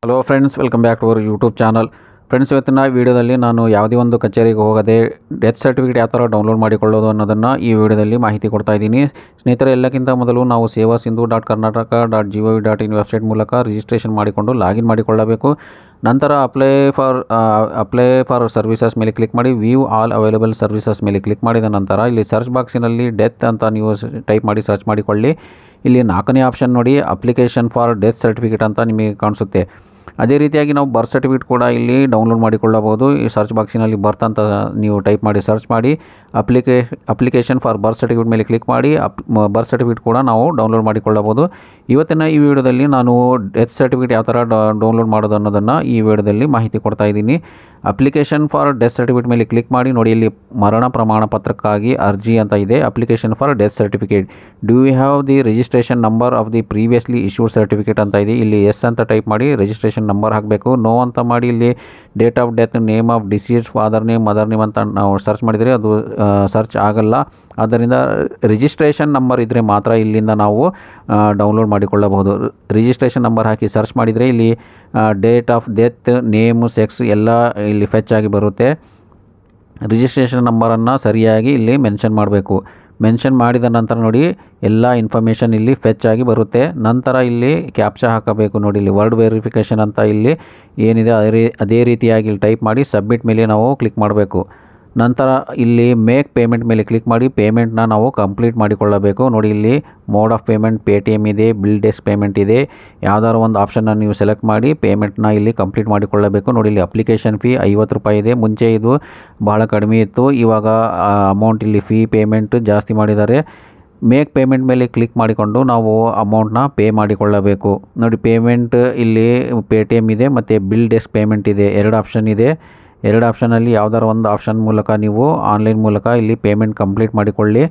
Hello friends, welcome back to our YouTube channel. Friends, ಇವತ್ತಿನ ವೀಡಿಯೋದಲ್ಲಿ ನಾನು ಯಾವುದೇ ಒಂದು ಕಚೇರಿಗೆ ಹೋಗದೆ ಡೆತ್ ಸರ್ಟಿಫಿಕೇಟ್ ಯಾವ ಥರ ಡೌನ್ಲೋಡ್ ಮಾಡಿಕೊಳ್ಳೋದು ಅನ್ನೋದನ್ನು ಈ ವಿಡಿಯೋದಲ್ಲಿ ಮಾಹಿತಿ ಕೊಡ್ತಾ ಇದ್ದೀನಿ. ಸ್ನೇಹಿತರೆ, ಎಲ್ಲಕ್ಕಿಂತ ಮೊದಲು ನಾವು sevasindu.karnataka.gov.in ವೆಬ್ಸೈಟ್ ಮೂಲಕ ರಿಜಿಸ್ಟ್ರೇಷನ್ ಮಾಡಿಕೊಂಡು ಲಾಗಿನ್ ಮಾಡಿಕೊಳ್ಳಬೇಕು. ನಂತರ ಅಪ್ಲೈ ಫಾರ್ ಸರ್ವಿಸಸ್ ಮೇಲೆ ಕ್ಲಿಕ್ ಮಾಡಿ ವ್ಯೂ ಆಲ್ ಅವೈಲೇಬಲ್ ಸರ್ವಿಸಸ್ ಮೇಲೆ ಕ್ಲಿಕ್ ಮಾಡಿದ ನಂತರ ಇಲ್ಲಿ ಸರ್ಚ್ ಬಾಕ್ಸಿನಲ್ಲಿ ಡೆತ್ ಅಂತ ನೀವು ಟೈಪ್ ಮಾಡಿ ಸರ್ಚ್ ಮಾಡಿಕೊಳ್ಳಿ. ಇಲ್ಲಿ 4ನೇ ಆಪ್ಷನ್ ನೋಡಿ, ಅಪ್ಲಿಕೇಶನ್ ಫಾರ್ ಡೆತ್ ಸರ್ಟಿಫಿಕೇಟ್ ಅಂತ ನಿಮಗೆ ಕಾಣಿಸುತ್ತೆ. ಅದೇ ರೀತಿಯಾಗಿ ನಾವು ಬರ್ತ್ ಸರ್ಟಿಫಿಕೇಟ್ ಕೂಡ ಇಲ್ಲಿ ಡೌನ್ಲೋಡ್ ಮಾಡಿಕೊಳ್ಳಬಹುದು. ಈ ಸರ್ಚ್ ಬಾಕ್ಸಿನಲ್ಲಿ ಬರ್ತ್ ಅಂತ ನೀವು ಟೈಪ್ ಮಾಡಿ ಸರ್ಚ್ ಮಾಡಿ ಅಪ್ಲಿಕೇಶನ್ ಫಾರ್ ಬರ್ತ್ ಸರ್ಟಿಫಿಕೇಟ್ ಮೇಲೆ ಕ್ಲಿಕ್ ಮಾಡಿ ಬರ್ತ್ ಸರ್ಟಿಫಿಕೇಟ್ ಕೂಡ ನಾವು ಡೌನ್ಲೋಡ್ ಮಾಡಿಕೊಳ್ಳಬಹುದು. ಇವತ್ತಿನ ಈ ವಿಡಿಯೋದಲ್ಲಿ ನಾನು ಡೆತ್ ಸರ್ಟಿಫಿಕೇಟ್ ಯಾವ ಥರ ಡೌನ್ಲೋಡ್ ಮಾಡೋದು ಅನ್ನೋದನ್ನು ಈ ವಿಡಿಯೋದಲ್ಲಿ ಮಾಹಿತಿ ಕೊಡ್ತಾ ಇದ್ದೀನಿ. ಅಪ್ಲಿಕೇಶನ್ ಫಾರ್ ಡೆತ್ ಸರ್ಟಿಫಿಕೇಟ್ ಮೇಲೆ ಕ್ಲಿಕ್ ಮಾಡಿ ನೋಡಿ, ಇಲ್ಲಿ ಮರಣ ಪ್ರಮಾಣ ಪತ್ರಕ್ಕಾಗಿ ಅರ್ಜಿ ಅಂತ ಇದೆ. Application for death certificate, do you have the registration number of the previously issued certificate ಅಂತ ಇದೆ. ಇಲ್ಲಿ ಎಸ್ ಅಂತ ಟೈಪ್ ಮಾಡಿ ರಿಜಿಸ್ಟ್ರೇಷನ್ ನಂಬರ್ ಹಾಕಬೇಕು. ನೋ ಅಂತ ಮಾಡಿ ಇಲ್ಲಿ date of death, name of disease, father name, mother name ಅಂತ ನಾವು ಸರ್ಚ್ ಮಾಡಿದರೆ ಅದು ಸರ್ಚ್ ಆಗಲ್ಲ. ಆದ್ದರಿಂದ ರಿಜಿಸ್ಟ್ರೇಷನ್ ನಂಬರ್ ಇದ್ದರೆ ಮಾತ್ರ ಇಲ್ಲಿಂದ ನಾವು ಡೌನ್ಲೋಡ್ ಮಾಡಿಕೊಳ್ಳಬಹುದು. ರಿಜಿಸ್ಟ್ರೇಷನ್ ನಂಬರ್ ಹಾಕಿ ಸರ್ಚ್ ಮಾಡಿದರೆ ಇಲ್ಲಿ date of death, name, sex ಎಲ್ಲ ಇಲ್ಲಿ ಫೆಚ್ ಆಗಿ ಬರುತ್ತೆ. ರಿಜಿಸ್ಟ್ರೇಷನ್ ನಂಬರನ್ನು ಸರಿಯಾಗಿ ಇಲ್ಲಿ ಮೆನ್ಷನ್ ಮಾಡಬೇಕು. ಮೆನ್ಷನ್ ಮಾಡಿದ ನಂತರ ನೋಡಿ ಎಲ್ಲ ಇನ್ಫಾರ್ಮೇಷನ್ ಇಲ್ಲಿ ಫೆಚ್ ಆಗಿ ಬರುತ್ತೆ. ನಂತರ ಇಲ್ಲಿ ಕ್ಯಾಪ್ಚಾ ಹಾಕಬೇಕು. ನೋಡಿ ಇಲ್ಲಿ ವರ್ಡ್ ವೆರಿಫಿಕೇಷನ್ ಅಂತ ಇಲ್ಲಿ ಏನಿದೆ ಅದೇ ರೀತಿಯಾಗಿ ಇಲ್ಲಿ ಟೈಪ್ ಮಾಡಿ ಸಬ್ಮಿಟ್ ಮೇಲೆ ನಾವು ಕ್ಲಿಕ್ ಮಾಡಬೇಕು. ನಂತರ ಇಲ್ಲಿ ಮೇಕ್ ಪೇಮೆಂಟ್ ಮೇಲೆ ಕ್ಲಿಕ್ ಮಾಡಿ ಪೇಮೆಂಟ್ನ ನಾವು ಕಂಪ್ಲೀಟ್ ಮಾಡಿಕೊಳ್ಳಬೇಕು. ನೋಡಿ ಇಲ್ಲಿ ಮೋಡ್ ಆಫ್ ಪೇಮೆಂಟ್ ಪೇಟಿಎಮ್ ಇದೆ, ಬಿಲ್ ಡೆಸ್ಕ್ ಪೇಮೆಂಟ್ ಇದೆ. ಯಾವುದಾದ್ರು ಒಂದು ಆಪ್ಷನ್ನ ನೀವು ಸೆಲೆಕ್ಟ್ ಮಾಡಿ ಪೇಮೆಂಟ್ನ ಇಲ್ಲಿ ಕಂಪ್ಲೀಟ್ ಮಾಡಿಕೊಳ್ಳಬೇಕು. ನೋಡಿ ಇಲ್ಲಿ ಅಪ್ಲಿಕೇಶನ್ ಫೀ 50 ರೂಪಾಯಿ ಇದೆ. ಮುಂಚೆ ಇದು ಭಾಳ ಕಡಿಮೆ ಇತ್ತು, ಇವಾಗ ಅಮೌಂಟ್ ಇಲ್ಲಿ ಫೀ ಪೇಮೆಂಟ್ ಜಾಸ್ತಿ ಮಾಡಿದ್ದಾರೆ. ಮೇಕ್ ಪೇಮೆಂಟ್ ಮೇಲೆ ಕ್ಲಿಕ್ ಮಾಡಿಕೊಂಡು ನಾವು ಅಮೌಂಟ್ನ ಪೇ ಮಾಡಿಕೊಳ್ಳಬೇಕು. ನೋಡಿ ಪೇಮೆಂಟ್ ಇಲ್ಲಿ ಪೇಟಿಎಮ್ ಇದೆ ಮತ್ತು ಬಿಲ್ ಡೆಸ್ಕ್ ಪೇಮೆಂಟ್ ಇದೆ. 2 ಆಪ್ಷನ್ ಇದೆ. 2 ಆಪ್ಷನಲ್ಲಿ ಯಾವುದಾದ್ರು ಒಂದು ಆಪ್ಷನ್ ಮೂಲಕ ನೀವು ಆನ್ಲೈನ್ ಮೂಲಕ ಇಲ್ಲಿ ಪೇಮೆಂಟ್ ಕಂಪ್ಲೀಟ್ ಮಾಡಿಕೊಳ್ಳಿ.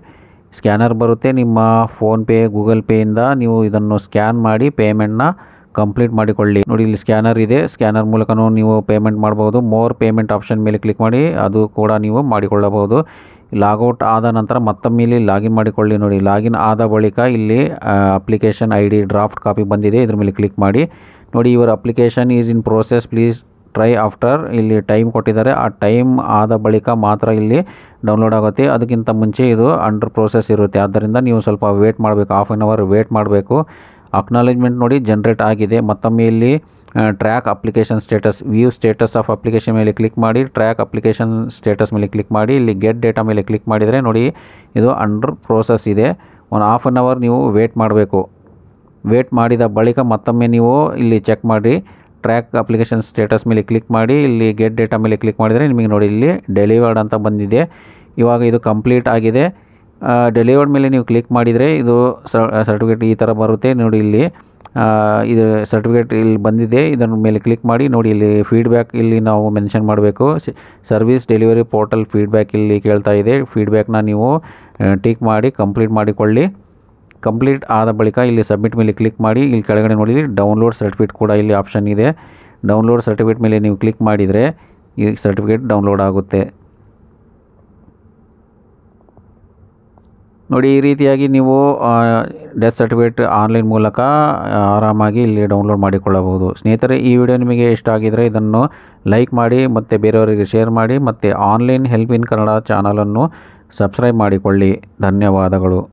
ಸ್ಕ್ಯಾನರ್ ಬರುತ್ತೆ, ನಿಮ್ಮ ಫೋನ್ಪೇ, ಗೂಗಲ್ ಪೇಯಿಂದ ನೀವು ಇದನ್ನು ಸ್ಕ್ಯಾನ್ ಮಾಡಿ ಪೇಮೆಂಟ್ನ ಕಂಪ್ಲೀಟ್ ಮಾಡಿಕೊಳ್ಳಿ. ನೋಡಿ ಇಲ್ಲಿ ಸ್ಕ್ಯಾನರ್ ಇದೆ, ಸ್ಕ್ಯಾನರ್ ಮೂಲಕನೂ ನೀವು ಪೇಮೆಂಟ್ ಮಾಡ್ಬೋದು. ಮೋರ್ ಪೇಮೆಂಟ್ ಆಪ್ಷನ್ ಮೇಲೆ ಕ್ಲಿಕ್ ಮಾಡಿ ಅದು ಕೂಡ ನೀವು ಮಾಡಿಕೊಳ್ಳಬಹುದು. ಲಾಗೌಟ್ ಆದ ನಂತರ ಮತ್ತೊಮ್ಮೆ ಇಲ್ಲಿ ಲಾಗಿನ್ ಮಾಡಿಕೊಳ್ಳಿ. ನೋಡಿ ಲಾಗಿನ್ ಆದ ಬಳಿಕ ಇಲ್ಲಿ ಅಪ್ಲಿಕೇಶನ್ ID ಡ್ರಾಫ್ಟ್ ಕಾಪಿ ಬಂದಿದೆ, ಇದ್ರ ಮೇಲೆ ಕ್ಲಿಕ್ ಮಾಡಿ. ನೋಡಿ your application is in process, please try after ಇಲ್ಲಿ ಟೈಮ್ ಕೊಟ್ಟಿದ್ದಾರೆ. ಆ ಟೈಮ್ ಆದ ಬಳಿಕ ಮಾತ್ರ ಇಲ್ಲಿ ಡೌನ್ಲೋಡ್ ಆಗುತ್ತೆ. ಅದಕ್ಕಿಂತ ಮುಂಚೆ ಇದು ಅಂಡರ್ ಪ್ರೋಸೆಸ್ ಇರುತ್ತೆ. ಆದ್ದರಿಂದ ನೀವು ಸ್ವಲ್ಪ ವೇಟ್ ಮಾಡಬೇಕು, ಹಾಫ್ ಆನ್ ಅವರ್ ವೇಟ್ ಮಾಡಬೇಕು. ಅಕ್ನಾಲೇಜ್ಮೆಂಟ್ ನೋಡಿ ಜನ್ರೇಟ್ ಆಗಿದೆ. ಮತ್ತೊಮ್ಮೆ ಇಲ್ಲಿ track application status, view status of application ಮೇಲೆ ಕ್ಲಿಕ್ ಮಾಡಿ ಟ್ರ್ಯಾಕ್ ಅಪ್ಲಿಕೇಶನ್ ಸ್ಟೇಟಸ್ ಮೇಲೆ ಕ್ಲಿಕ್ ಮಾಡಿ ಇಲ್ಲಿ ಗೆಟ್ ಡೇಟಾ ಮೇಲೆ ಕ್ಲಿಕ್ ಮಾಡಿದರೆ ನೋಡಿ ಇದು ಅಂಡರ್ ಪ್ರೋಸೆಸ್ ಇದೆ. ಒಂದು ಹಾಫ್ ಆನ್ ಅವರ್ ನೀವು ವೇಟ್ ಮಾಡಬೇಕು. ವೇಟ್ ಮಾಡಿದ ಬಳಿಕ ಮತ್ತೊಮ್ಮೆ ನೀವು ಇಲ್ಲಿ ಚೆಕ್ ಮಾಡಿ ಟ್ರ್ಯಾಕ್ ಅಪ್ಲಿಕೇಶನ್ ಸ್ಟೇಟಸ್ ಮೇಲೆ ಕ್ಲಿಕ್ ಮಾಡಿ ಇಲ್ಲಿ ಗೆಟ್ ಡೇಟಾ ಮೇಲೆ ಕ್ಲಿಕ್ ಮಾಡಿದರೆ ನಿಮಗೆ ನೋಡಿ ಇಲ್ಲಿ ಡೆಲಿವರ್ಡ್ ಅಂತ ಬಂದಿದೆ. ಇವಾಗ ಇದು ಕಂಪ್ಲೀಟ್ ಆಗಿದೆ. ಡೆಲಿವರ್ಡ್ ಮೇಲೆ ನೀವು ಕ್ಲಿಕ್ ಮಾಡಿದರೆ ಇದು ಸರ್ಟಿಫಿಕೇಟ್ ಈ ಥರ ಬರುತ್ತೆ. ನೋಡಿ ಇಲ್ಲಿ ಇದು ಸರ್ಟಿಫಿಕೇಟ್ ಇಲ್ಲಿ ಬಂದಿದೆ. ಇದರ ಮೇಲೆ ಕ್ಲಿಕ್ ಮಾಡಿ ನೋಡಿ ಇಲ್ಲಿ ಫೀಡ್ಬ್ಯಾಕ್ ಇಲ್ಲಿ ನಾವು ಮೆನ್ಷನ್ ಮಾಡಬೇಕು. ಸರ್ವಿಸ್ ಡೆಲಿವರಿ ಪೋರ್ಟಲ್ ಫೀಡ್ಬ್ಯಾಕ್ ಇಲ್ಲಿ ಕೇಳ್ತಾ ಇದೆ. ಫೀಡ್ಬ್ಯಾಕ್ನ ನೀವು ಟಿಕ್ ಮಾಡಿ ಕಂಪ್ಲೀಟ್ ಮಾಡಿಕೊಳ್ಳಿ. ಕಂಪ್ಲೀಟ್ ಆದ ಬಳಿಕ ಇಲ್ಲಿ ಸಬ್ಮಿಟ್ ಮೇಲೆ ಕ್ಲಿಕ್ ಮಾಡಿ ಇಲ್ಲಿ ಕೆಳಗಡೆ ನೋಡಿ ಡೌನ್ಲೋಡ್ ಸರ್ಟಿಫಿಕೇಟ್ ಕೂಡ ಇಲ್ಲಿ ಆಪ್ಷನ್ ಇದೆ. ಡೌನ್ಲೋಡ್ ಸರ್ಟಿಫಿಕೇಟ್ ಮೇಲೆ ನೀವು ಕ್ಲಿಕ್ ಮಾಡಿದರೆ ಈ ಸರ್ಟಿಫಿಕೇಟ್ ಡೌನ್ಲೋಡ್ ಆಗುತ್ತೆ. ನೋಡಿ ಈ ರೀತಿಯಾಗಿ ನೀವು ಡೆತ್ ಸರ್ಟಿಫಿಕೇಟ್ ಆನ್ಲೈನ್ ಮೂಲಕ ಆರಾಮಾಗಿ ಇಲ್ಲಿ ಡೌನ್ಲೋಡ್ ಮಾಡಿಕೊಳ್ಳಬಹುದು. ಸ್ನೇಹಿತರೆ, ಈ ವಿಡಿಯೋ ನಿಮಗೆ ಇಷ್ಟ ಆಗಿದರೆ ಇದನ್ನು ಲೈಕ್ ಮಾಡಿ ಮತ್ತು ಬೇರೆಯವರಿಗೆ ಶೇರ್ ಮಾಡಿ ಮತ್ತು ಆನ್ಲೈನ್ ಹೆಲ್ಪ್ ಇನ್ ಕನ್ನಡ ಚಾನಲನ್ನು ಸಬ್ಸ್ಕ್ರೈಬ್ ಮಾಡಿಕೊಳ್ಳಿ. ಧನ್ಯವಾದಗಳು.